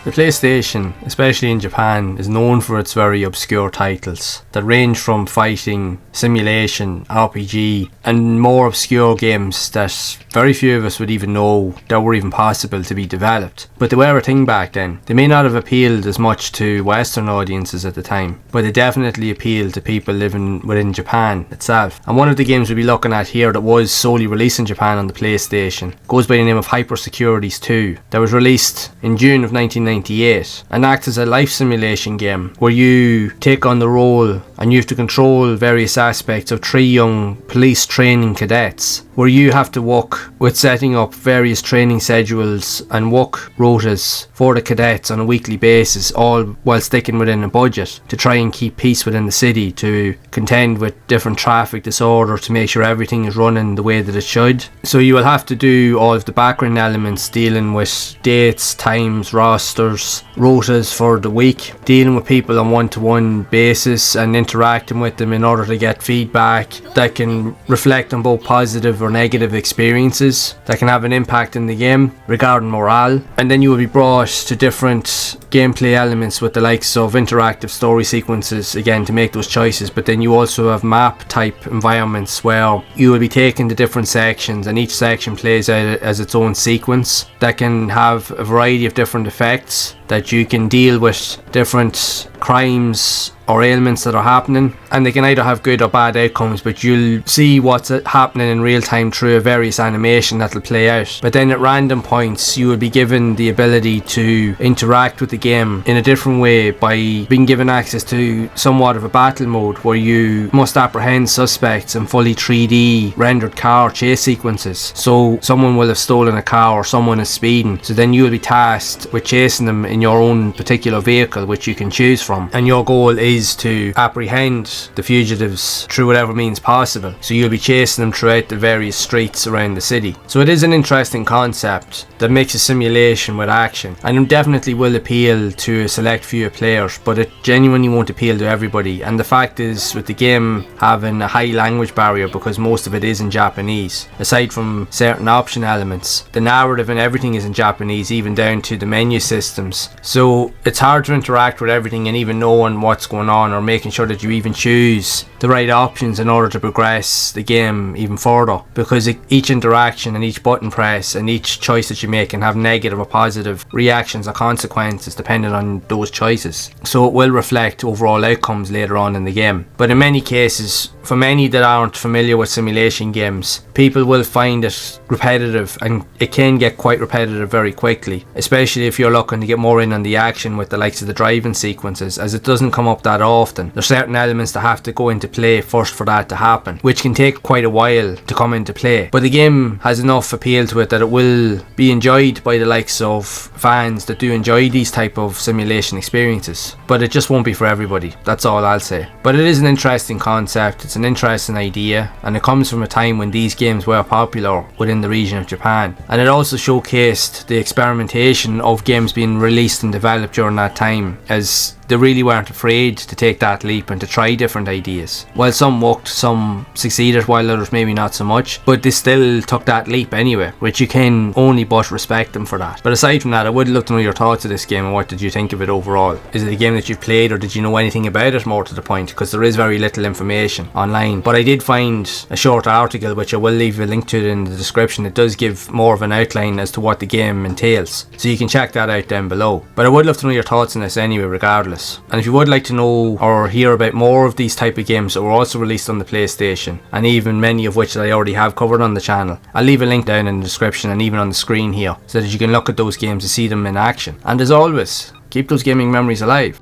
The PlayStation, especially in Japan, is known for its very obscure titles that range from fighting, simulation, RPG, and more obscure games that very few of us would even know that were even possible to be developed. But they were a thing back then. They may not have appealed as much to Western audiences at the time, but they definitely appealed to people living within Japan itself. And one of the games we'll be looking at here that was solely released in Japan on the PlayStation goes by the name of Securities 2, that was released in June of 1998 and acts as a life simulation game where you take on the role and you have to control various aspects of 3 young police training cadets, where you have to work with setting up various training schedules and work rotas for the cadets on a weekly basis, all while sticking within a budget to try and keep peace within the city, to contend with different traffic disorder, to make sure everything is running the way that it should. So you will have to do all of the background elements, dealing with dates, times, rosters, rotas for the week, dealing with people on one-to-one basis and interacting with them in order to get feedback that can reflect on both positive or negative experiences that can have an impact in the game regarding morale. And then you will be brought to different gameplay elements with the likes of interactive story sequences, again, to make those choices. But then you also have map type environments where you will be taken to different sections, and each section plays out as its own sequence that can have a variety of different effects, that you can deal with different crimes or ailments that are happening, and they can either have good or bad outcomes, but you'll see what's happening in real time through a various animation that'll play out. But then at random points you will be given the ability to interact with the game in a different way by being given access to somewhat of a battle mode where you must apprehend suspects in fully 3D rendered car chase sequences. So someone will have stolen a car or someone is speeding, so then you will be tasked with chasing them in your own particular vehicle which you can choose from, and your goal is to apprehend the fugitives through whatever means possible. So you'll be chasing them throughout the various streets around the city. So it is an interesting concept that makes a simulation with action, and it definitely will appeal to a select few players, but it genuinely won't appeal to everybody. And the fact is, with the game having a high language barrier because most of it is in Japanese, aside from certain option elements, the narrative and everything is in Japanese, even down to the menu systems. So it's hard to interact with everything and even knowing what's going on, or making sure that you even choose the right options in order to progress the game even further, because each interaction and each button press and each choice that you make can have negative or positive reactions or consequences depending on those choices. So it will reflect overall outcomes later on in the game. But in many cases, for many that aren't familiar with simulation games, people will find it repetitive, and it can get quite repetitive very quickly, especially if you're looking to get more in on the action with the likes of the driving sequences, as it doesn't come up that often. There's certain elements that have to go into play first for that to happen, which can take quite a while to come into play. But the game has enough appeal to it that it will be enjoyed by the likes of fans that do enjoy these type of simulation experiences. But it just won't be for everybody, that's all I'll say. But it is an interesting concept, it's an interesting idea, and it comes from a time when these games were popular within the region of Japan. And it also showcased the experimentation of games being released and developed during that time, as they really weren't afraid to take that leap and to try different ideas. While some worked, some succeeded, while others maybe not so much, but they still took that leap anyway, which you can only but respect them for that. But aside from that, I would love to know your thoughts of this game and what did you think of it overall. Is it a game that you've played, or did you know anything about it more to the point? Because there is very little information online, but I did find a short article which I will leave a link to in the description. It does give more of an outline as to what the game entails, so you can check that out down below. But I would love to know your thoughts on this anyway regardless. And if you would like to know or hear about more of these type of games that were also released on the PlayStation, and even many of which I already have covered on the channel, I'll leave a link down in the description and even on the screen here, so that you can look at those games and see them in action. And as always, keep those gaming memories alive.